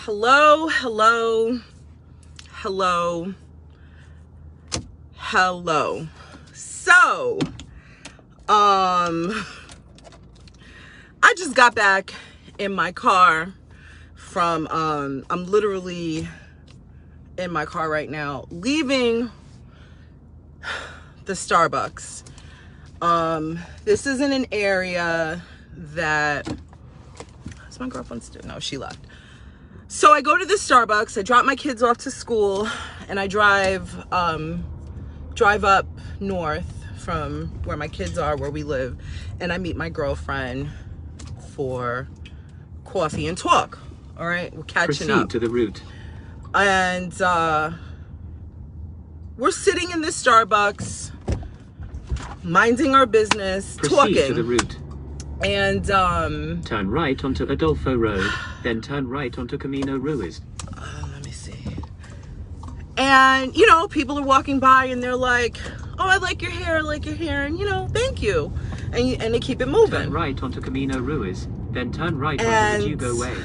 Hello, hello, hello, hello. So, I just got back in my car from, I'm literally in my car right now, leaving the Starbucks. This is in an area that, is my girlfriend still? No, she left. So I go to the Starbucks, I drop my kids off to school, and I drive up north from where my kids are, where we live, and I meet my girlfriend for coffee and talk. All right, we're catching up. Proceed to the route. And we're sitting in this Starbucks, minding our business, Proceed talking. to the route. And turn right onto Adolfo Road, then turn right onto Camino Ruiz. Let me see. And you know, people are walking by and they're like, "Oh, I like your hair, and you know, thank you," and they keep it moving. Turn right onto Camino Ruiz, then turn right onto the Dugo Way.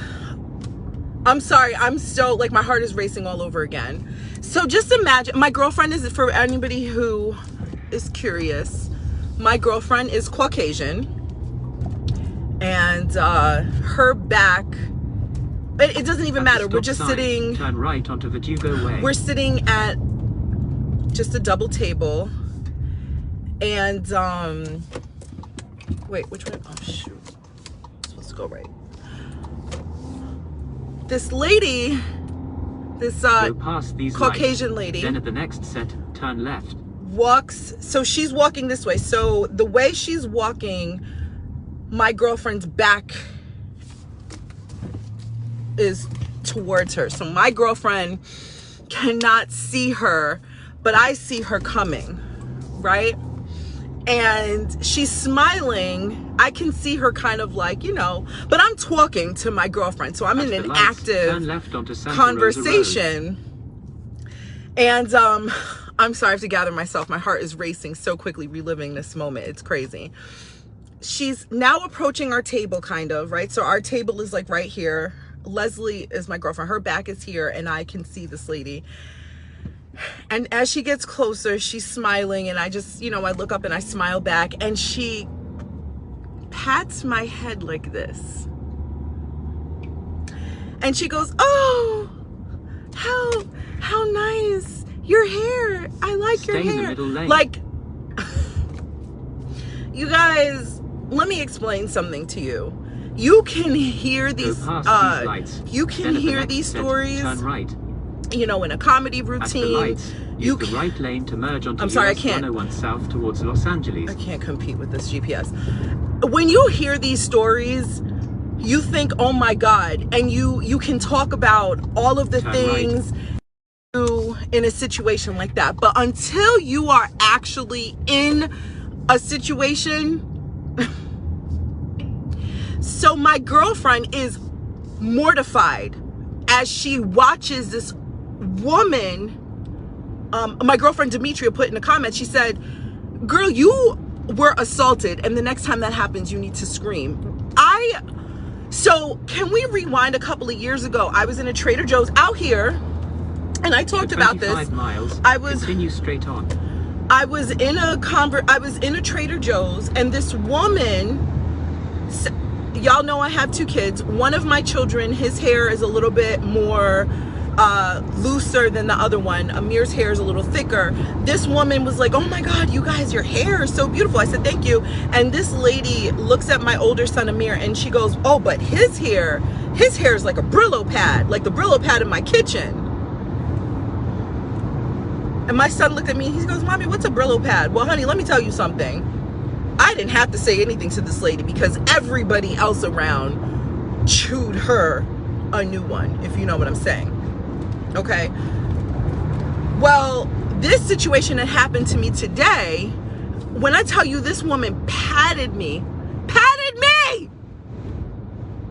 I'm sorry, I'm still like, my heart is racing all over again. So just imagine, my girlfriend is, for anybody who is curious, my girlfriend is Caucasian. And her back, it doesn't even matter. We're just sitting. Turn right onto the Dugo Way. We're sitting at just a double table. And wait, which way? Oh shoot, I'm supposed to go right. This lady, this go past these Caucasian lights. lady. Then at the next set, turn left. Walks. So she's walking this way. So the way she's walking, my girlfriend's back is towards her. So my girlfriend cannot see her, but I see her coming, right? And she's smiling. I can see her kind of like, you know, but I'm talking to my girlfriend. So I'm in an active turn left onto Santa conversation. And I'm sorry, I have to gather myself. My heart is racing so quickly, reliving this moment. It's crazy. She's now approaching our table, kind of, right? So our table is like right here. Leslie is my girlfriend. Her back is here, and I can see this lady. And as she gets closer, she's smiling, and I just, you know, I look up and I smile back, and she pats my head like this. And she goes, "Oh, how nice. Your hair. I like your hair." In the middle lane. Like, you guys, let me explain something to you. You can hear these lights. You can hear these stories, turn right. You know, in a comedy routine. At the lights, use the right lane to merge onto I'm sorry, US I can't. 101 south towards Los Angeles. I can't compete with this GPS. When you hear these stories, you think, "Oh my God," and you can talk about all of the things in a situation like that. But until you are actually in a situation, so my girlfriend is mortified as she watches this woman. My girlfriend Demetria put in the comments, she said, "Girl, you were assaulted, and the next time that happens, you need to scream." So can we rewind a couple of years ago? I was in a Trader Joe's out here, and I talked about this. 25 miles, continue straight on. I was in a Trader Joe's, and this woman, y'all know I have two kids. One of my children, his hair is a little bit more looser than the other one. Amir's hair is a little thicker. This woman was like, "Oh my God, you guys, your hair is so beautiful." I said, "Thank you." And this lady looks at my older son Amir, and she goes, "Oh, but his hair is like a Brillo pad, like the Brillo pad in my kitchen." And my son looked at me, he goes, "Mommy, what's a Brillo pad?" Well, honey, let me tell you something. I didn't have to say anything to this lady because everybody else around chewed her a new one, if you know what I'm saying. Okay. Well, this situation that happened to me today, when I tell you this woman patted me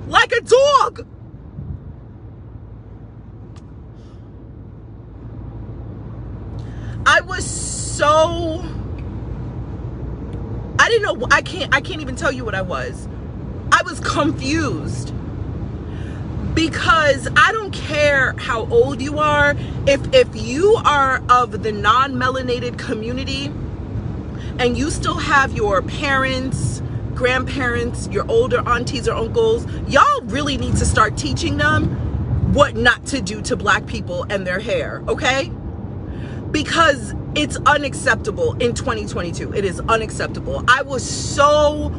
like a dog. I was so, I didn't know, I can't even tell you what I was. I was confused. Because I don't care how old you are, if you are of the non-melanated community and you still have your parents, grandparents, your older aunties or uncles, y'all really need to start teaching them what not to do to black people and their hair, okay? Because it's unacceptable in 2022. It is unacceptable. I was so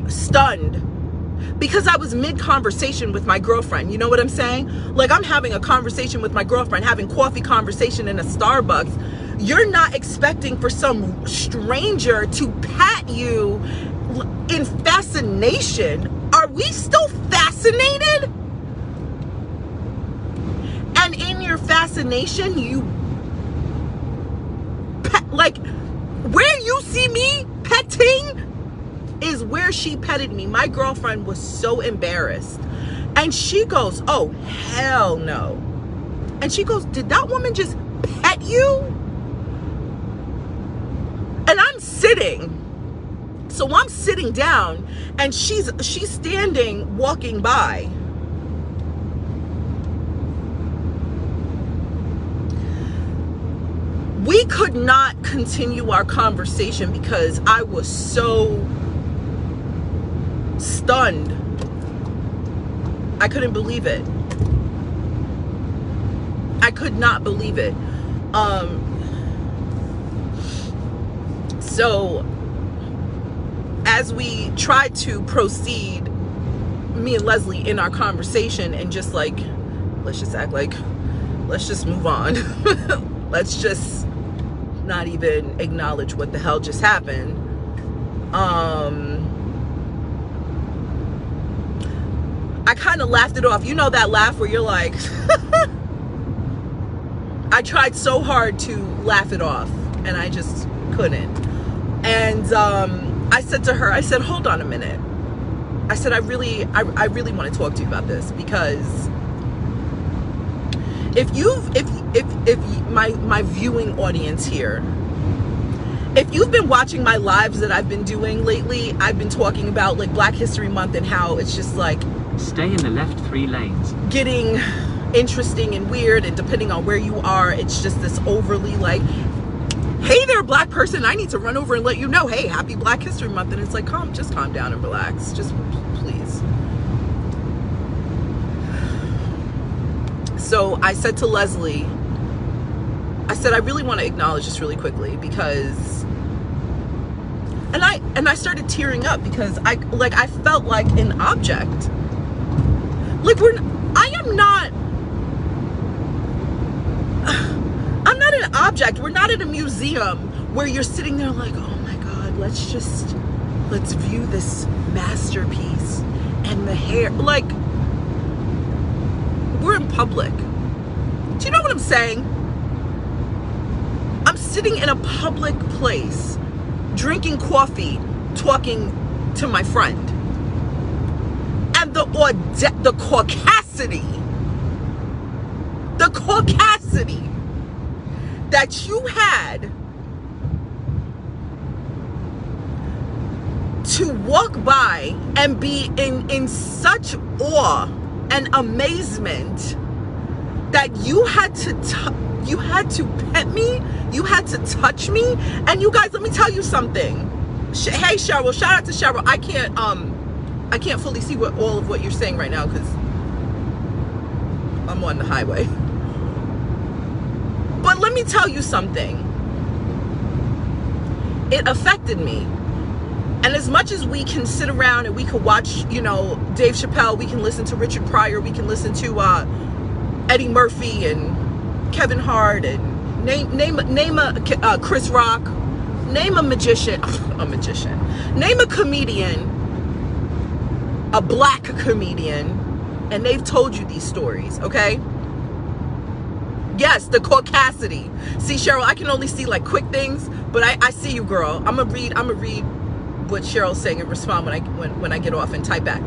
stunned because I was mid-conversation with my girlfriend. You know what I'm saying? Like, I'm having a conversation with my girlfriend, having coffee conversation in a Starbucks. You're not expecting for some stranger to pat you in fascination. Are we still fascinated? And in your fascination, you pet, like, where you see me petting is where she petted me. My girlfriend was so embarrassed. And she goes, oh, hell no. And she goes, did that woman just pet you? And I'm sitting. So I'm sitting down and she's standing, walking by. We could not continue our conversation because I was so stunned. I couldn't believe it. I could not believe it. So as we tried to proceed, me and Leslie, in our conversation, and just like, let's just act like, let's just move on. Let's just not even acknowledge what the hell just happened. I kind of laughed it off. You know that laugh where you're like, I tried so hard to laugh it off and I just couldn't. And I said to her, I said, hold on a minute. I said, I really want to talk to you about this, because if my viewing audience here, if you've been watching my lives that I've been doing lately, I've been talking about like Black History Month and how it's just like, stay in the left 3 lanes, getting interesting and weird, and depending on where you are, it's just this overly like, hey there, black person, I need to run over and let you know, hey, happy Black History Month. And it's like, just calm down and relax, just please. So I said to Leslie, I said, I really want to acknowledge this really quickly, because, and I started tearing up because I felt like an object. Like, I'm not an object. We're not in a museum where you're sitting there like, oh my God, let's view this masterpiece and the hair. Like, we're in public. Do you know what I'm saying? I'm sitting in a public place, drinking coffee, talking to my friend. And the caucasity that you had to walk by and be in such awe and amazement that you had to pet me, you had to touch me. And you guys, let me tell you something. Hey Cheryl, shout out to Cheryl. I can't fully see all of what you're saying right now because I'm on the highway. But let me tell you something. It affected me. And as much as we can sit around and we can watch, Dave Chappelle, we can listen to Richard Pryor, we can listen to Eddie Murphy and Kevin Hart, and name a Chris Rock, name a magician, name a comedian, a black comedian, and they've told you these stories, okay? Yes, the caucasity. See, Cheryl, I can only see like quick things, but I see you, girl. I'm gonna read what Cheryl's saying and respond when I get off and type back.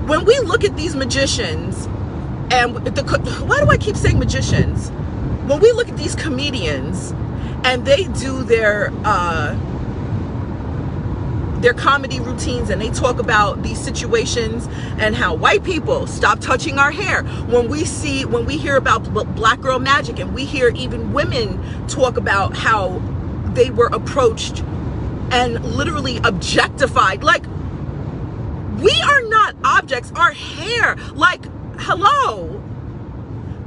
When we look at these magicians, and why do I keep saying magicians? When we look at these comedians and they do their their comedy routines, and they talk about these situations and how white people stop touching our hair. When we hear about black girl magic, and we hear even women talk about how they were approached and literally objectified. Like, we are not objects. Our hair, like, hello,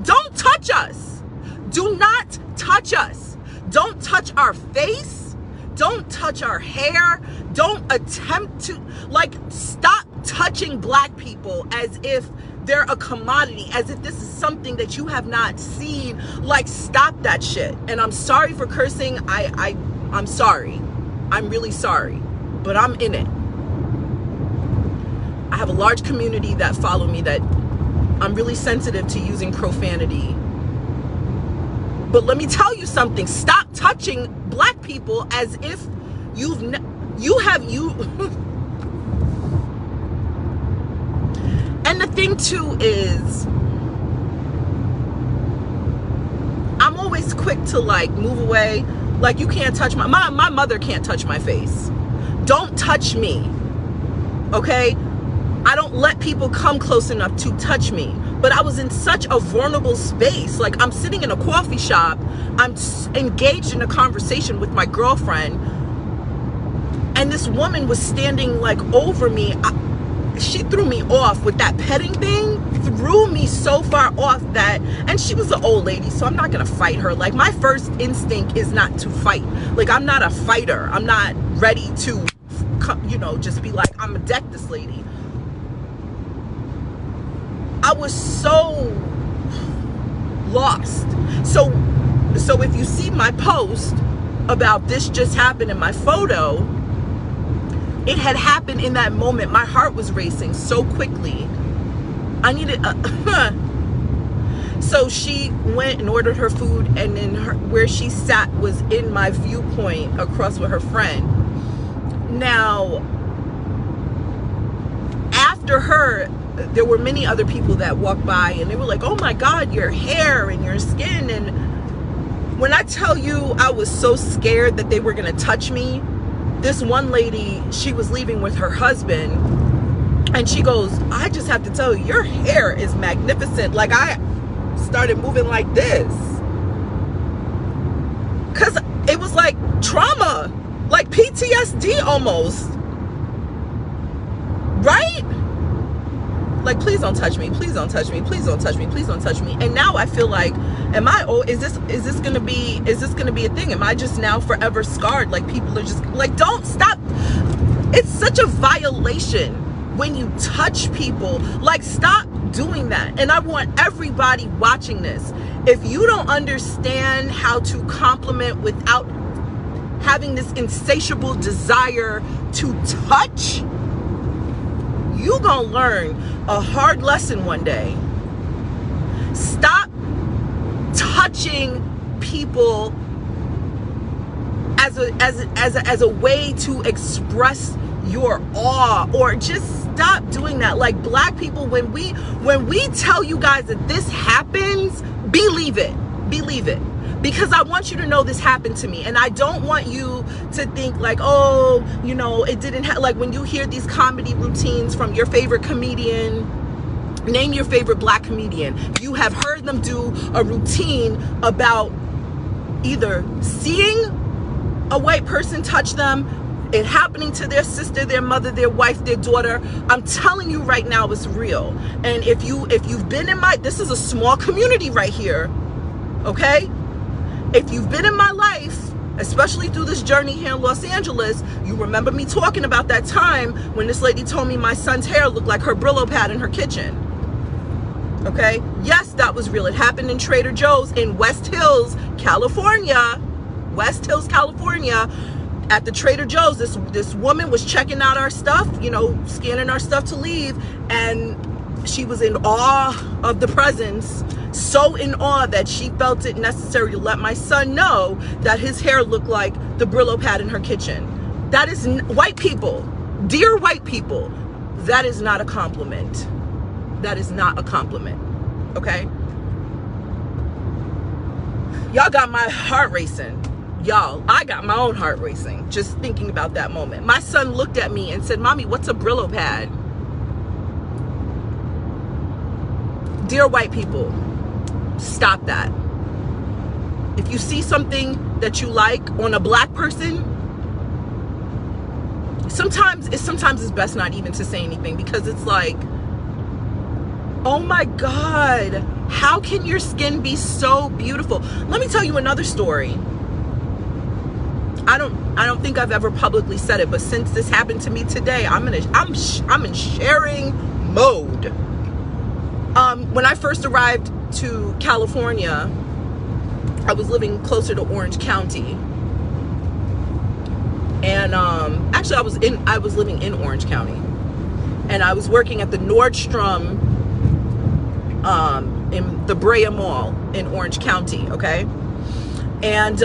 don't touch us. Do not touch us. Don't touch our face. Don't touch our hair. Don't attempt to, like, stop touching black people as if they're a commodity, as if this is something that you have not seen. Like, stop that shit. And I'm sorry for cursing. I'm sorry. I'm really sorry, but I'm in it. I have a large community that follow me, that I'm really sensitive to using profanity. But let me tell you something. Stop touching black people as if you And the thing too is, I'm always quick to, like, move away. Like, you can't touch my mother can't touch my face. Don't touch me, okay? I don't let people come close enough to touch me. But I was in such a vulnerable space. Like, I'm sitting in a coffee shop. I'm engaged in a conversation with my girlfriend. And this woman was standing, like, over me. She threw me off with that petting thing. Threw me so far off that, and she was an old lady, so I'm not gonna fight her. Like, my first instinct is not to fight. Like, I'm not a fighter. I'm not ready to, you know, just be like, I'm gonna deck this lady. I was so lost. So if you see my post about this just happened in my photo, it had happened in that moment. My heart was racing so quickly. I needed so she went and ordered her food, and then where she sat was in my viewpoint across with her friend. Now, after her, there were many other people that walked by, and they were like, oh my God, your hair and your skin. And when I tell you, I was so scared that they were gonna touch me. This one lady, she was leaving with her husband, and she goes, I just have to tell you, your hair is magnificent. Like, I started moving like this, because it was like trauma, like PTSD almost, right? Like, please don't touch me, please don't touch me, please don't touch me, please don't touch me. And now I feel like, is this gonna be a thing? Am I just now forever scarred? Like, people are just like, don't stop. It's such a violation when you touch people. Like, stop doing that. And I want everybody watching this, if you don't understand how to compliment without having this insatiable desire to touch, you gonna learn a hard lesson one day. Stop touching people as a way to express your awe, or just stop doing that. Like, black people, when we tell you guys that this happens, believe it, because I want you to know this happened to me. And I don't want you to think like, oh, you know, it didn't like, when you hear these comedy routines from your favorite comedian, name your favorite black comedian, you have heard them do a routine about either seeing a white person touch them, it happening to their sister, their mother, their wife, their daughter. I'm telling you right now, it's real. And if you've been in this is a small community right here, okay? If you've been in my life, especially through this journey here in Los Angeles, you remember me talking about that time when this lady told me my son's hair looked like her Brillo pad in her kitchen. Okay? Yes, that was real. It happened in Trader Joe's in West Hills, California. West Hills, California. At the Trader Joe's, this woman was checking out our stuff, you know, scanning our stuff to leave, and she was in awe of the presence, so in awe that she felt it necessary to let my son know that his hair looked like the Brillo pad in her kitchen. That is white people, dear white people, that is not a compliment. That is not a compliment, okay? Y'all got my heart racing. Y'all, I got my own heart racing just thinking about that moment. My son looked at me and said, "Mommy, what's a Brillo pad?" Dear white people, stop that. If you see something that you like on a black person, sometimes it's best not even to say anything, because it's like, oh my God, how can your skin be so beautiful? Let me tell you another story. I don't think I've ever publicly said it, but since this happened to me today, I'm in sharing mode. When I first arrived to California, I was living closer to Orange County, and actually I was living in Orange County, and I was working at the Nordstrom in the Brillo Mall in Orange County, okay? And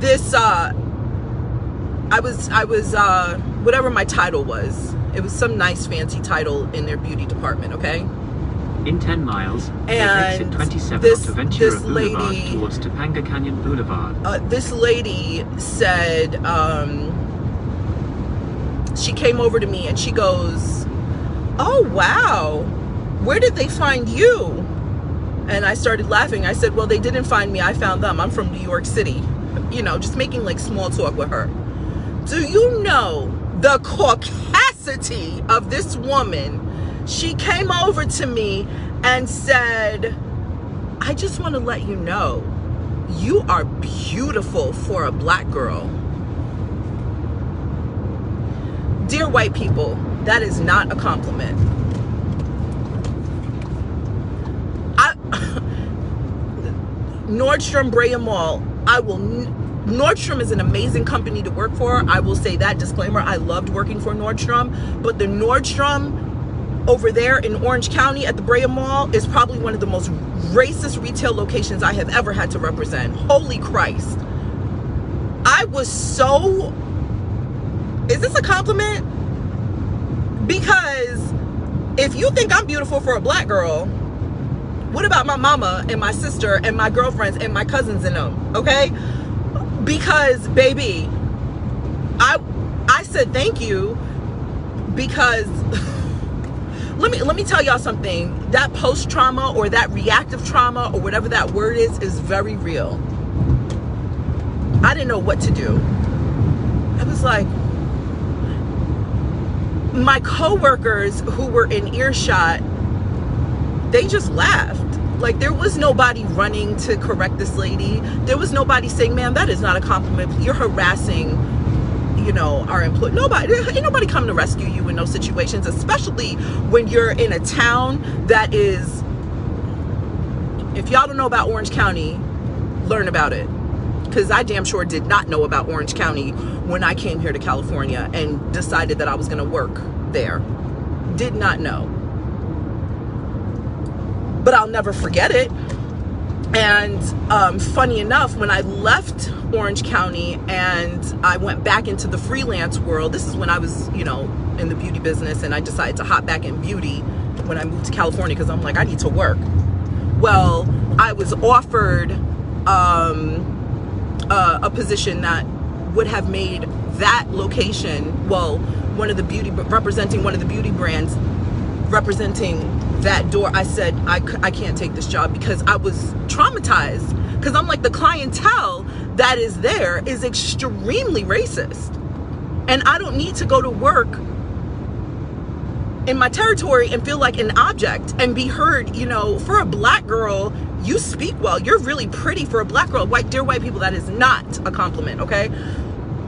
this I was whatever my title was, it was some nice fancy title in their beauty department, okay? In 10 miles, and exit 27 this onto Ventura this Boulevard lady towards Topanga Canyon Boulevard. This lady said, she came over to me and she goes, "Oh wow, where did they find you?" And I started laughing. I said, "Well, they didn't find me, I found them. I'm from New York City." You know, just making like small talk with her. Do you know the caucasity of this woman? She came over to me and said, "I just want to let you know, you are beautiful for a black girl." Dear white people, that is not a compliment. Nordstrom Brillo Mall, Nordstrom is an amazing company to work for. I will say that, disclaimer, I loved working for Nordstrom, but the Nordstrom over there in Orange County at the Brillo Mall is probably one of the most racist retail locations I have ever had to represent. Holy Christ. I was so, is this a compliment? Because if you think I'm beautiful for a black girl, what about my mama and my sister and my girlfriends and my cousins and them, okay? Because baby, I said thank you, because let me tell y'all something. That post-trauma or that reactive trauma or whatever that word is very real. I didn't know what to do. I was like, my coworkers who were in earshot, they just laughed. Like, there was nobody running to correct this lady. There was nobody saying, "Ma'am, that is not a compliment. You're harassing, you know, our employee." Nobody, ain't nobody coming to rescue you in those situations, especially when you're in a town that is, if y'all don't know about Orange County, learn about it. Because I damn sure did not know about Orange County when I came here to California and decided that I was gonna work there. Did not know. But I'll never forget it. And funny enough, when I left Orange County and I went back into the freelance world, this is when I was, you know, in the beauty business, and I decided to hop back in beauty when I moved to California, because I'm like, I need to work. Well, I was offered a position that would have made that location, well, representing one of the beauty brands, representing that door. I said, I can't take this job, because I was traumatized, because I'm like, the clientele that is there is extremely racist, and I don't need to go to work in my territory and feel like an object and be heard. You know, for a black girl, you speak well, you're really pretty for a black girl. Dear white people, that is not a compliment, okay?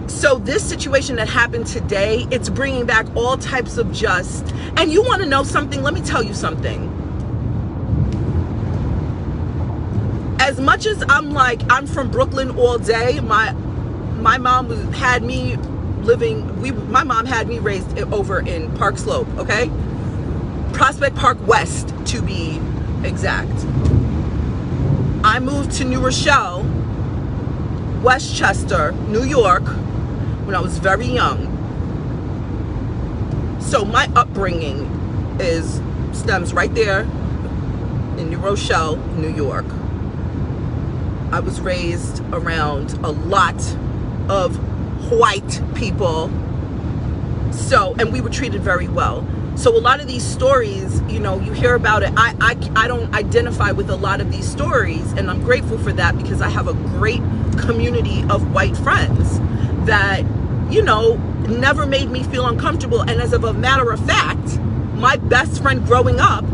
So this situation that happened today, it's bringing back all types of and you want to know something? Let me tell you something. As much as I'm like, I'm from Brooklyn all day, my mom had me my mom had me raised over in Park Slope, okay? Prospect Park West, to be exact. I moved to New Rochelle, Westchester, New York, when I was very young. So my upbringing stems right there in New Rochelle, New York. I was raised around a lot of white people. So, and we were treated very well. So a lot of these stories, you know, you hear about it. I don't identify with a lot of these stories, and I'm grateful for that because I have a great community of white friends that, you know, never made me feel uncomfortable. And as of a matter of fact, my best friend growing up,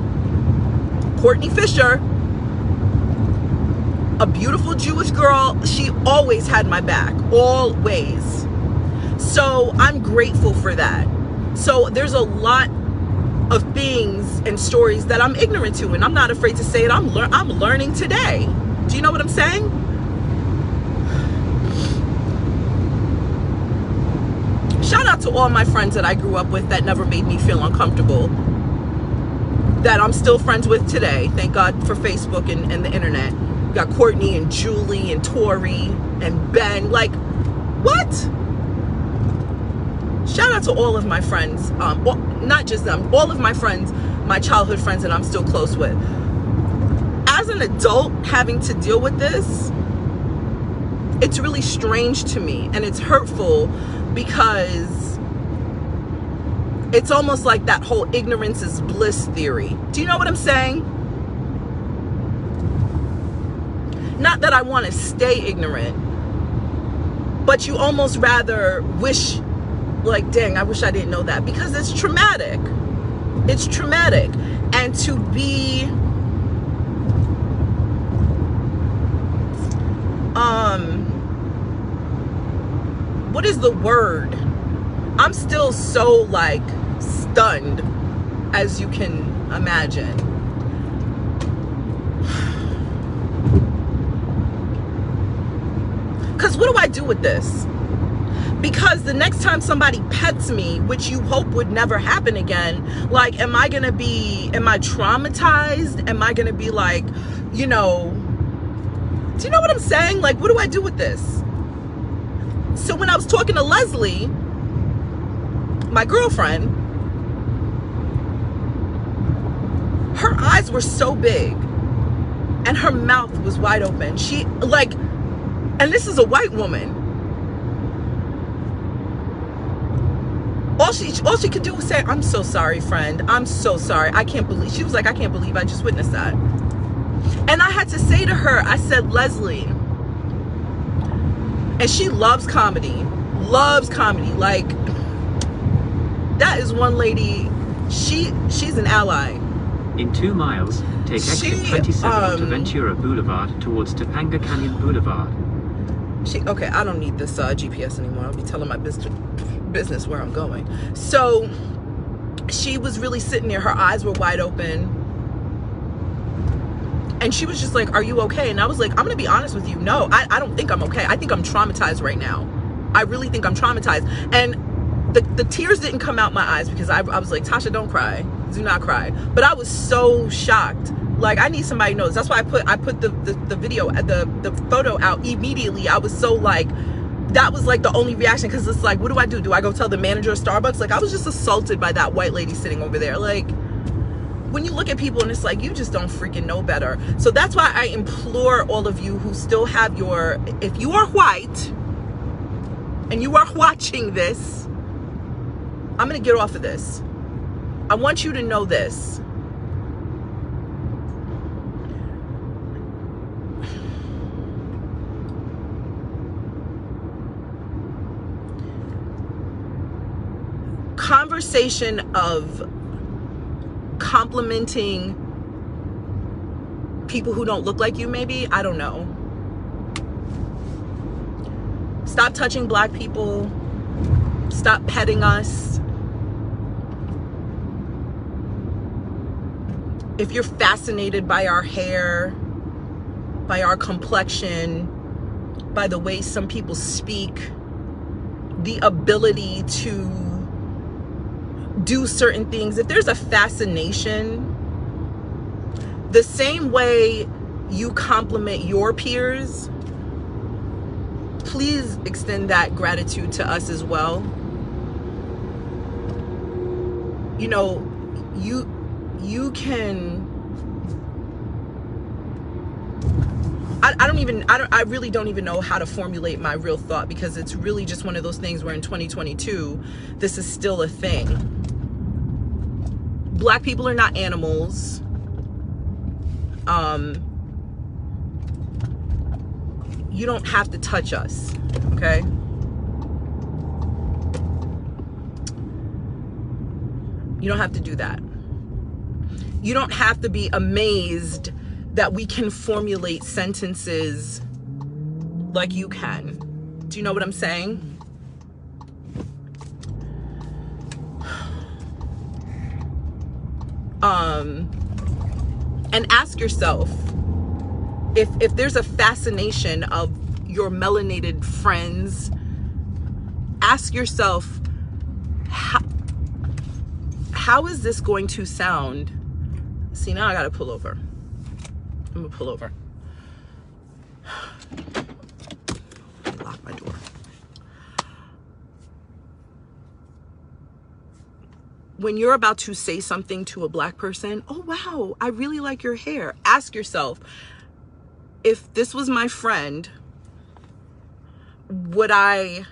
Courtney Fisher, a beautiful Jewish girl, she always had my back, always. So I'm grateful for that. So there's a lot of things and stories that I'm ignorant to, and I'm not afraid to say it. I'm learning today. Do you know what I'm saying? Shout out to all my friends that I grew up with that never made me feel uncomfortable, that I'm still friends with today. Thank God for Facebook and the internet. We got Courtney and Julie and Tori and Ben. Like, what? Shout out to all of my friends, not just them, all of my friends, my childhood friends that I'm still close with. As an adult having to deal with this, it's really strange to me, and it's hurtful because it's almost like that whole ignorance is bliss theory. Do you know what I'm saying? Not that I want to stay ignorant, but you almost rather wish, like, dang, I wish I didn't know that, because it's traumatic. It's traumatic. And to be what is the word? I'm still so, like, stunned, as you can imagine. Because what do I do with this? Because the next time somebody pets me, which you hope would never happen again, like, am I traumatized? Am I gonna be like, you know, do you know what I'm saying? Like, what do I do with this? So when I was talking to Leslie, my girlfriend, her eyes were so big and her mouth was wide open. She, like, and this is a white woman. All she could do was say, "I'm so sorry, friend. I'm so sorry. I can't believe," she was like, "I can't believe I just witnessed that." And I had to say to her, I said, "Leslie," and she loves comedy, like, that is one lady, she's an ally. In 2 miles, take exit 27 onto Ventura Boulevard towards Topanga Canyon Boulevard. Okay, I don't need this GPS anymore. I'll be telling my business where I'm going. So she was really sitting there, her eyes were wide open, and she was just like, "Are you okay?" And I was like, "I'm gonna be honest with you, no, I don't think I'm okay. I think I'm traumatized right now. I really think I'm traumatized." And the tears didn't come out my eyes because I was like, "Tasha, don't cry, do not cry." But I was so shocked. Like, I need somebody knows. That's why I put the video, the photo out immediately. I was so, like, that was like the only reaction, because it's like, what do? Do I go tell the manager of Starbucks? Like, I was just assaulted by that white lady sitting over there. Like, when you look at people and it's like, you just don't freaking know better. So that's why I implore all of you who still have your, if you are white and you are watching this, I'm gonna get off of this. I want you to know this. Conversation of complimenting people who don't look like you, maybe, I don't know. Stop touching black people. Stop petting us. If you're fascinated by our hair, by our complexion, by the way some people speak, the ability to do certain things, if there's a fascination, the same way you compliment your peers, please extend that gratitude to us as well. You know, you can, I really don't even know how to formulate my real thought, because it's really just one of those things where in 2022, this is still a thing. Black people are not animals. You don't have to touch us, okay? You don't have to do that. You don't have to be amazed that we can formulate sentences like you can. Do you know what I'm saying? And ask yourself, if there's a fascination of your melanated friends, ask yourself, how is this going to sound? See, now I gotta pull over. I'm gonna pull over. Lock my door. When you're about to say something to a black person, oh wow, I really like your hair. Ask yourself, if this was my friend, would I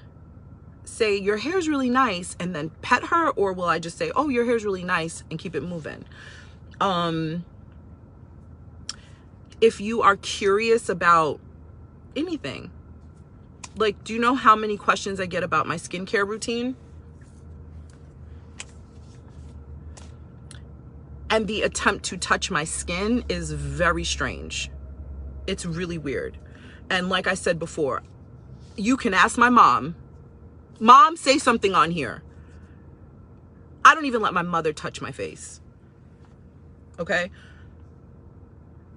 say your hair's really nice and then pet her, or will I just say, oh, your hair's really nice and keep it moving? If you are curious about anything, like, do you know how many questions I get about my skincare routine? And the attempt to touch my skin is very strange. It's really weird. And like I said before, you can ask my mom. Mom, say something on here. I don't even let my mother touch my face. Okay?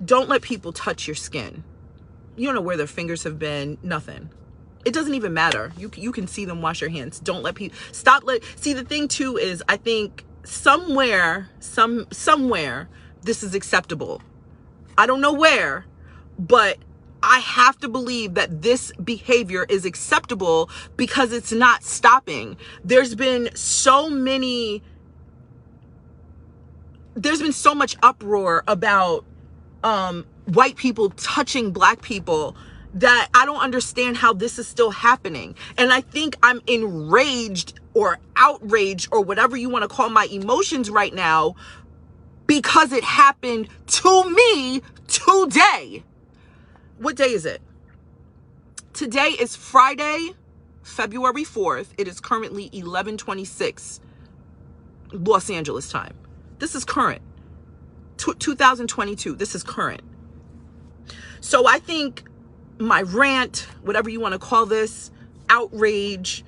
Don't let people touch your skin. You don't know where their fingers have been, nothing. It doesn't even matter. You can see them wash your hands. Don't let people, see, the thing too is, I think somewhere, this is acceptable. I don't know where, but I have to believe that this behavior is acceptable because it's not stopping. There's been so much uproar about white people touching black people that I don't understand how this is still happening. And I think I'm enraged or outraged or whatever you want to call my emotions right now, because it happened to me today. What day is it? Today is Friday, February 4th. It is currently 11:26 Los Angeles time. This is current. 2022. This is current. So I think my rant, whatever you want to call this, outrage,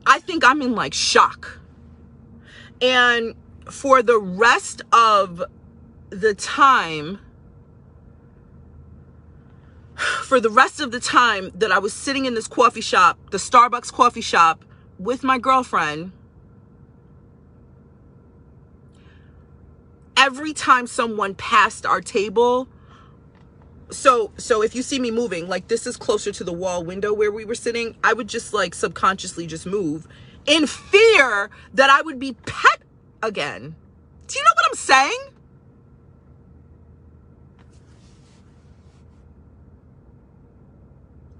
I think I'm in like shock. And for the rest of the time, that I was sitting in this coffee shop, the Starbucks coffee shop with my girlfriend, every time someone passed our table, so if you see me moving, like this is closer to the wall window where we were sitting, I would just like subconsciously just move in fear that I would be pet again. Do you know what I'm saying?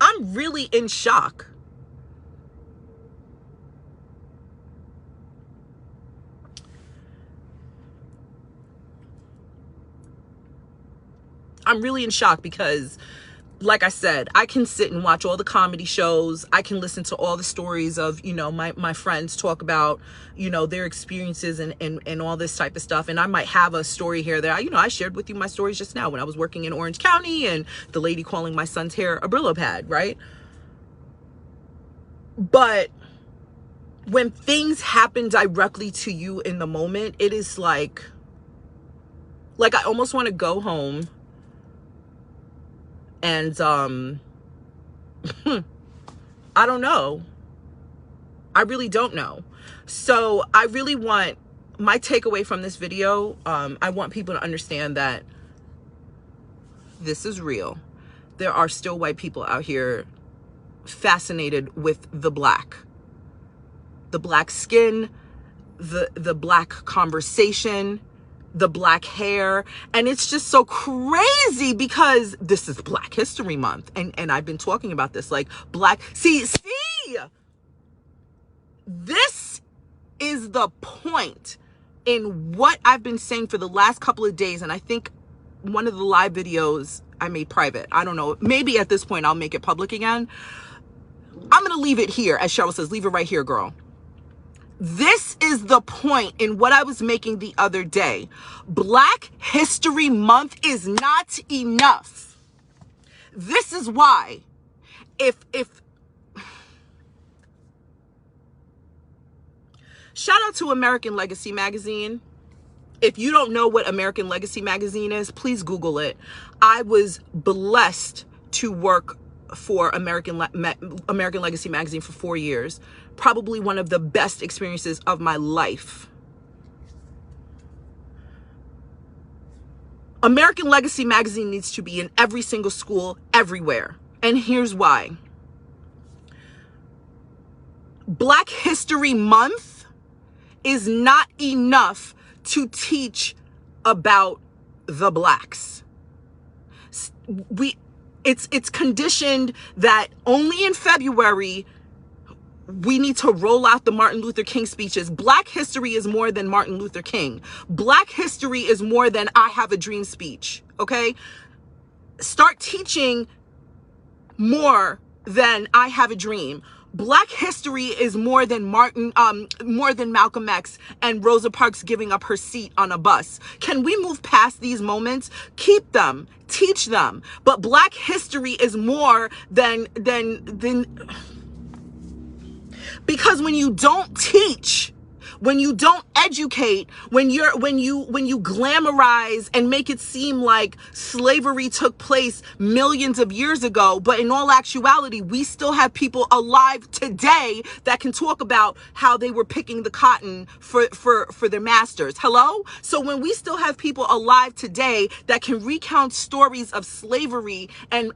I'm really in shock. I'm really in shock because, like I said, I can sit and watch all the comedy shows. I can listen to all the stories of, you know, my friends talk about, you know, their experiences and all this type of stuff. And I might have a story here that, I shared with you my stories just now when I was working in Orange County and the lady calling my son's hair a Brillo Pad, right? But when things happen directly to you in the moment, it is like I almost want to go home and I don't know. I really don't know. So I really want my takeaway from this video. I want people to understand that this is real. There are still white people out here fascinated with the black skin, the black conversation, the black hair. And it's just so crazy because this is Black History Month. And I've been talking about this, like see, this is the point in what I've been saying for the last couple of days. And I think one of the live videos I made private, I don't know, maybe at this point I'll make it public again. I'm going to leave it here. As Cheryl says, leave it right here, girl. This is the point in what I was making the other day. Black History Month is not enough. This is why if shout out to American Legacy magazine. If you don't know what American Legacy magazine is, please Google it. I was blessed to work for American Legacy magazine for 4 years. Probably one of the best experiences of my life. American Legacy magazine needs to be in every single school, everywhere. And here's why. Black History Month is not enough to teach about the blacks. It's conditioned that only in February we need to roll out the Martin Luther King speeches. Black history is more than Martin Luther King. Black history is more than I Have a Dream speech, okay? Start teaching more than I Have a Dream. Black history is more than more than Malcolm X and Rosa Parks giving up her seat on a bus. Can we move past these moments? Keep them, teach them. But Black history is more than because when you don't teach, when you don't educate, when you glamorize and make it seem like slavery took place millions of years ago, but in all actuality, we still have people alive today that can talk about how they were picking the cotton for their masters. Hello? So when we still have people alive today that can recount stories of slavery and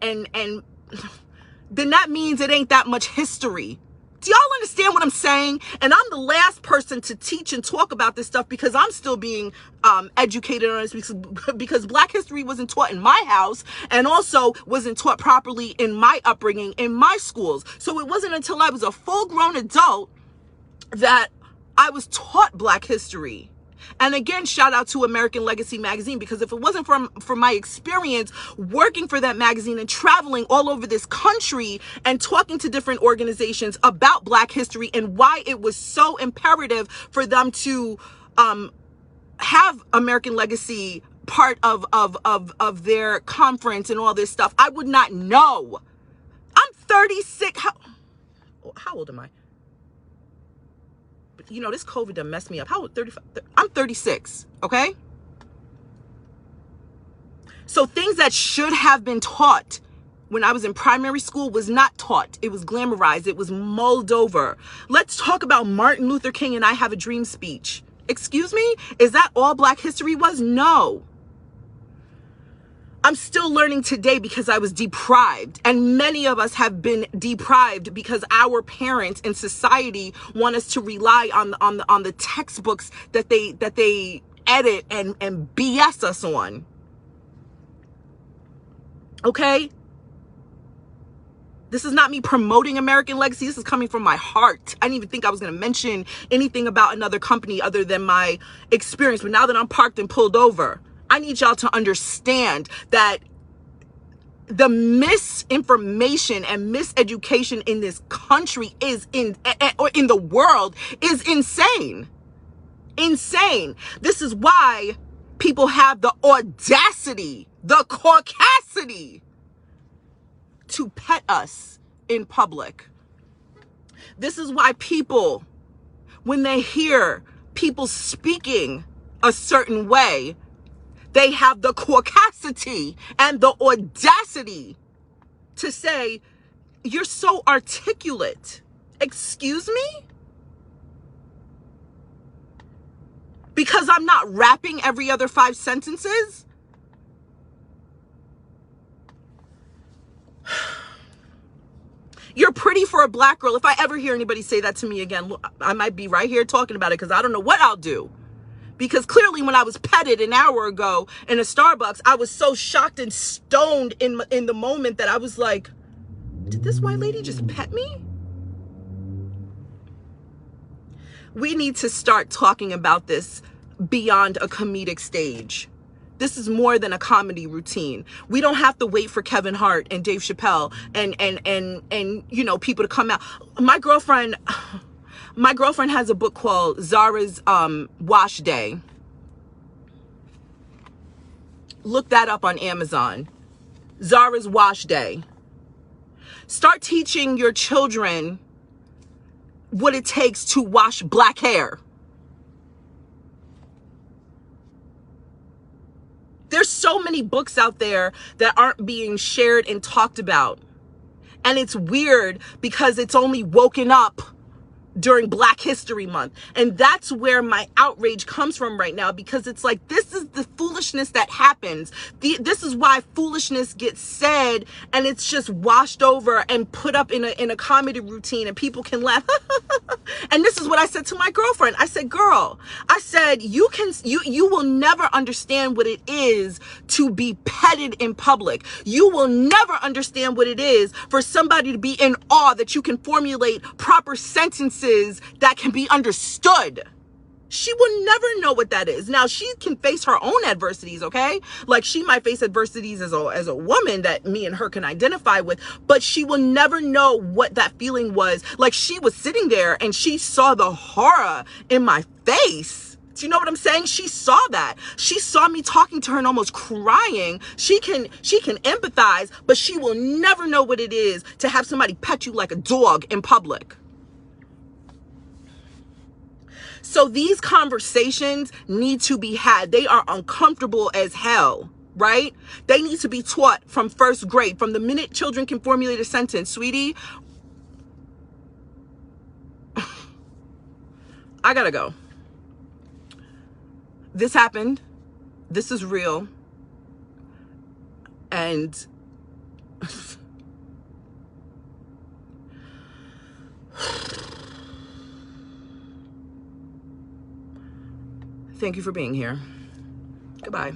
then that means it ain't that much history. Do y'all understand what I'm saying? And I'm the last person to teach and talk about this stuff because I'm still being educated on this because Black history wasn't taught in my house and also wasn't taught properly in my upbringing in my schools. So it wasn't until I was a full-grown adult that I was taught Black history. And again, shout out to American Legacy magazine, because if it wasn't for my experience working for that magazine and traveling all over this country and talking to different organizations about Black history and why it was so imperative for them to have American Legacy part of their conference and all this stuff, I would not know. I'm 36. How old am I? You know, this COVID done messed me up. How old? 35? I'm 36, okay? So things that should have been taught when I was in primary school was not taught. It was glamorized. It was mulled over. Let's talk about Martin Luther King and I Have a Dream speech. Excuse me? Is that all Black history was? No. I'm still learning today because I was deprived, and many of us have been deprived because our parents and society want us to rely on the textbooks that they edit and BS us on. Okay? This is not me promoting American Legacy. This is coming from my heart. I didn't even think I was going to mention anything about another company other than my experience. But now that I'm parked and pulled over, I need y'all to understand that the misinformation and miseducation in this country or in the world is insane. Insane. This is why people have the audacity, the caucasity to pet us in public. This is why people, when they hear people speaking a certain way, they have the caucasity and the audacity to say, you're so articulate. Excuse me? Because I'm not rapping every other 5 sentences? You're pretty for a Black girl. If I ever hear anybody say that to me again, look, I might be right here talking about it because I don't know what I'll do. Because clearly when I was petted an hour ago in a Starbucks, I was so shocked and stoned in the moment that I was like, did this white lady just pet me? We need to start talking about this beyond a comedic stage. This is more than a comedy routine. We don't have to wait for Kevin Hart and Dave Chappelle and you know, people to come out. My girlfriend has a book called Zara's Wash Day. Look that up on Amazon. Zara's Wash Day. Start teaching your children what it takes to wash black hair. There's so many books out there that aren't being shared and talked about. And it's weird because it's only woken up during Black History Month. And that's where my outrage comes from right now, because it's like, this is the foolishness that happens. This is why foolishness gets said and it's just washed over and put up in a comedy routine and people can laugh. And this is what I said to my girlfriend. I said, girl, I said, you will never understand what it is to be petted in public. You will never understand what it is for somebody to be in awe that you can formulate proper sentences that can be understood. She will never know what that is. Now, she can face her own adversities, okay? Like, she might face adversities as a woman that me and her can identify with, but she will never know what that feeling was. Like, she was sitting there and she saw the horror in my face. Do you know what I'm saying? She saw that. She saw me talking to her and almost crying. She can empathize, but she will never know what it is to have somebody pet you like a dog in public. So these conversations need to be had. They are uncomfortable as hell, right? They need to be taught from first grade, from the minute children can formulate a sentence. Sweetie, I gotta go. This happened. This is real. And thank you for being here. Goodbye.